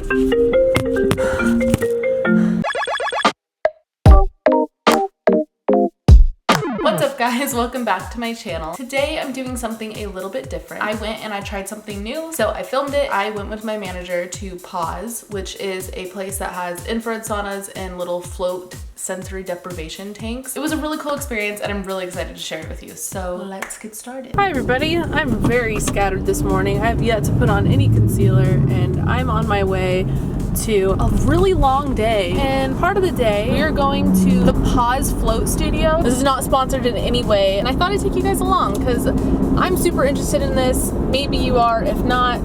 What's up guys, welcome back to my channel. Today I'm doing something a little bit different. I went and I tried something new, so I filmed it. I went with my manager to Pause, which is a place that has infrared saunas and little float sensory deprivation tanks. It was a really cool experience and I'm really excited to share it with you. So let's get started. Hi everybody, I'm very scattered this morning. I have yet to put on any concealer and I'm on my way to a really long day, and part of the day we are going to the Pause Float Studio. This is not sponsored in any way, and I thought I'd take you guys along because I'm super interested in this. Maybe you are. If not,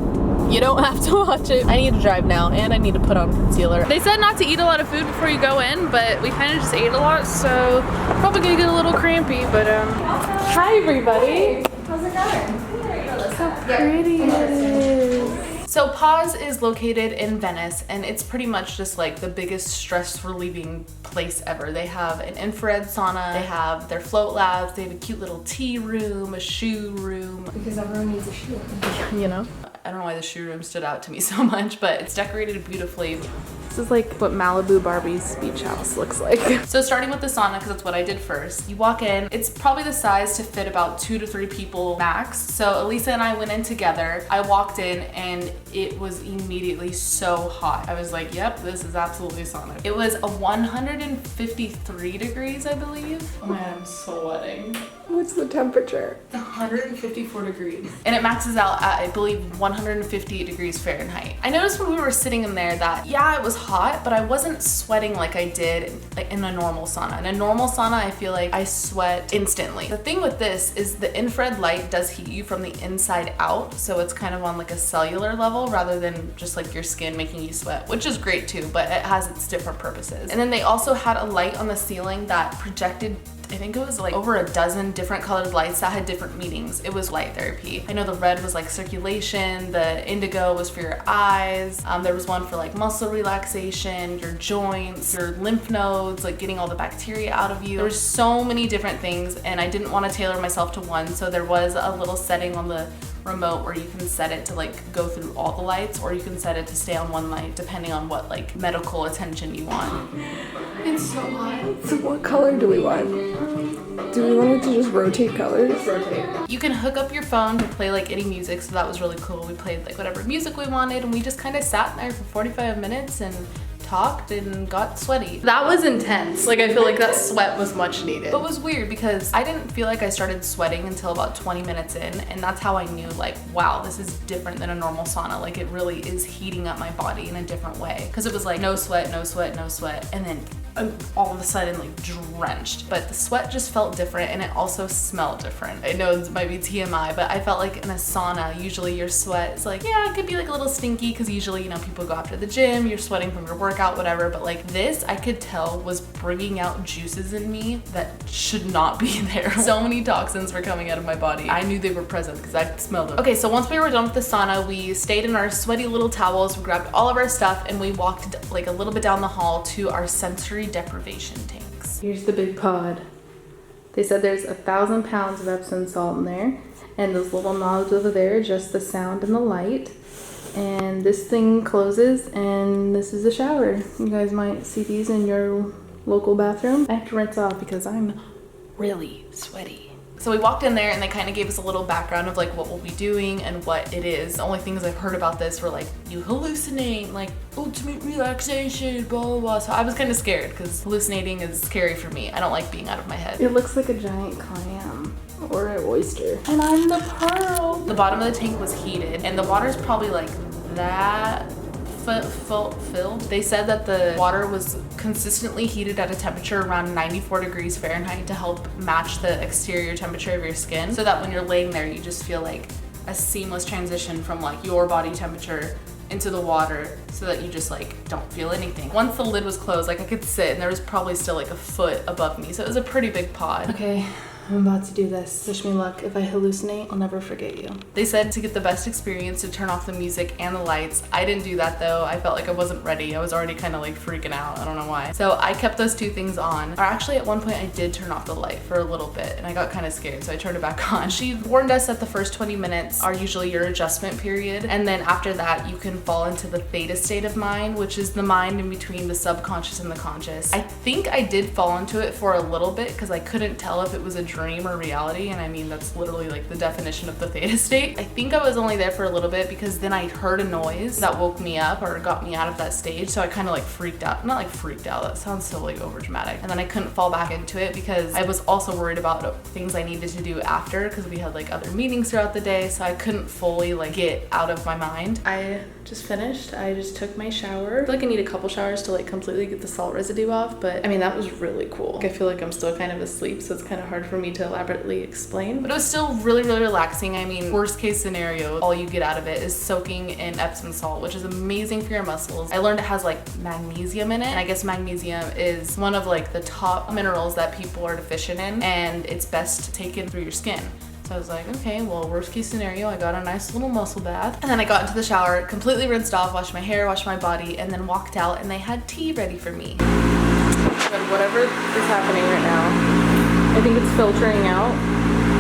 you don't have to watch it. I need to drive now and I need to put on concealer. They said not to eat a lot of food before you go in, but we kind of just ate a lot, so probably gonna get a little crampy, but hi everybody. How's it going? Look how pretty it is. So Pause is located in Venice and it's pretty much just like the biggest stress relieving place ever. They have an infrared sauna, they have their float labs, they have a cute little tea room, a shoe room. Because everyone needs a shoe room. You know? I don't know why the shoe room stood out to me so much, but it's decorated beautifully. This is like what Malibu Barbie's beach house looks like. So starting with the sauna, because that's what I did first. You walk in, it's probably the size to fit about 2 to 3 people max. So Elisa and I went in together. I walked in and it was immediately so hot. I was like, yep, this is absolutely sauna. It was a 153 degrees, I believe. Oh my God, I'm sweating. What's the temperature? 154 degrees. And it maxes out at, I believe, 158 degrees Fahrenheit. I noticed when we were sitting in there that, yeah, it was hot, but I wasn't sweating like I did in a normal sauna. In a normal sauna, I feel like I sweat instantly. The thing with this is the infrared light does heat you from the inside out, so it's kind of on like a cellular level rather than just like your skin making you sweat, which is great too, but it has its different purposes. And then they also had a light on the ceiling that projected, I think it was like over a dozen different colored lights that had different meanings. It was light therapy. I know the red was like circulation, the indigo was for your eyes, there was one for like muscle relaxation, your joints, your lymph nodes, like getting all the bacteria out of you. There were so many different things and I didn't want to tailor myself to one, so there was a little setting on the remote where you can set it to like go through all the lights, or you can set it to stay on one light depending on what like medical attention you want. It's so hot. So what color do we want? Do we want it to just rotate colors? Rotate. You can hook up your phone to play like any music, so that was really cool. We played like whatever music we wanted and we just kind of sat there for 45 minutes and talked and got sweaty. That was intense. Like I feel like that sweat was much needed. But it was weird because I didn't feel like I started sweating until about 20 minutes in, and that's how I knew like, wow, this is different than a normal sauna. Like it really is heating up my body in a different way. Because it was like no sweat, no sweat, no sweat, and then all of a sudden like drenched. But the sweat just felt different and it also smelled different. I know it might be TMI, but I felt like in a sauna, usually your sweat is like, yeah, it could be like a little stinky because usually, you know, people go after the gym, you're sweating from your workout, whatever, but like this, I could tell was bringing out juices in me that should not be there. So many toxins were coming out of my body. I knew they were present because I smelled them. Okay, so once we were done with the sauna, we stayed in our sweaty little towels, we grabbed all of our stuff, and we walked like a little bit down the hall to our sensory deprivation tanks. Here's the big pod. They said there's 1,000 pounds of Epsom salt in there, and those little knobs over there adjust the sound and the light. And this thing closes, and this is the shower. You guys might see these in your local bathroom. I have to rinse off because I'm really sweaty. So we walked in there and they kind of gave us a little background of like what we'll be doing and what it is. The only things I've heard about this were like, you hallucinate, like ultimate relaxation, blah, blah, blah. So I was kind of scared because hallucinating is scary for me. I don't like being out of my head. It looks like a giant clam or an oyster. And I'm the pearl. The bottom of the tank was heated and the water's probably like that filled. They said that the water was consistently heated at a temperature around 94 degrees Fahrenheit to help match the exterior temperature of your skin, so that when you're laying there you just feel like a seamless transition from like your body temperature into the water, so that you just like don't feel anything. Once the lid was closed, like I could sit and there was probably still like a foot above me, so it was a pretty big pod. Okay, I'm about to do this. Wish me luck. If I hallucinate, I'll never forget you. They said to get the best experience to turn off the music and the lights. I didn't do that though. I felt like I wasn't ready. I was already kind of like freaking out. I don't know why. So I kept those two things on. Or actually at one point I did turn off the light for a little bit and I got kind of scared, so I turned it back on. She warned us that the first 20 minutes are usually your adjustment period, and then after that you can fall into the theta state of mind, which is the mind in between the subconscious and the conscious. I think I did fall into it for a little bit because I couldn't tell if it was a dream or reality, and I mean that's literally like the definition of the theta state. I think I was only there for a little bit because then I heard a noise that woke me up or got me out of that stage, so I kind of like freaked out. Not like freaked out, that sounds so like over dramatic. And then I couldn't fall back into it because I was also worried about things I needed to do after, because we had like other meetings throughout the day, so I couldn't fully like get out of my mind. I just finished. I just took my shower. I feel like I need a couple showers to like completely get the salt residue off, but I mean that was really cool. Like, I feel like I'm still kind of asleep, so it's kind of hard for me to elaborately explain, but it was still really relaxing. I mean, worst case scenario, all you get out of it is soaking in Epsom salt, which is amazing for your muscles. I learned it has like magnesium in it, and I guess magnesium is one of like the top minerals that people are deficient in, and it's best taken through your skin. So I was like, okay, well, worst case scenario, I got a nice little muscle bath. And then I got into the shower, completely rinsed off, washed my hair, washed my body, and then walked out, and they had tea ready for me. But whatever is happening right now, I think it's filtering out,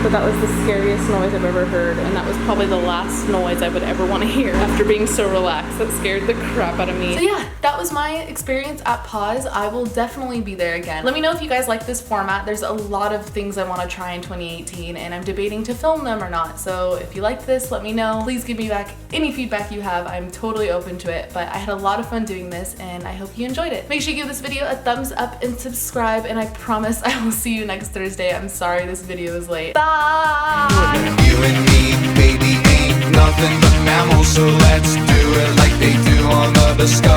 but that was the scariest noise I've ever heard, and that was probably the last noise I would ever want to hear after being so relaxed. That scared the crap out of me. So yeah, that was my experience at Pause. I will definitely be there again. Let me know if you guys like this format. There's a lot of things I want to try in 2018, and I'm debating to film them or not. So if you like this, let me know. Please give me back any feedback you have. I'm totally open to it, but I had a lot of fun doing this, and I hope you enjoyed it. Make sure you give this video a thumbs up and subscribe, and I promise I will see you next Thursday. I'm sorry this video is late. Bye! You and me, baby, ain't nothing but mammals, so let's do it like they do on the Discovery.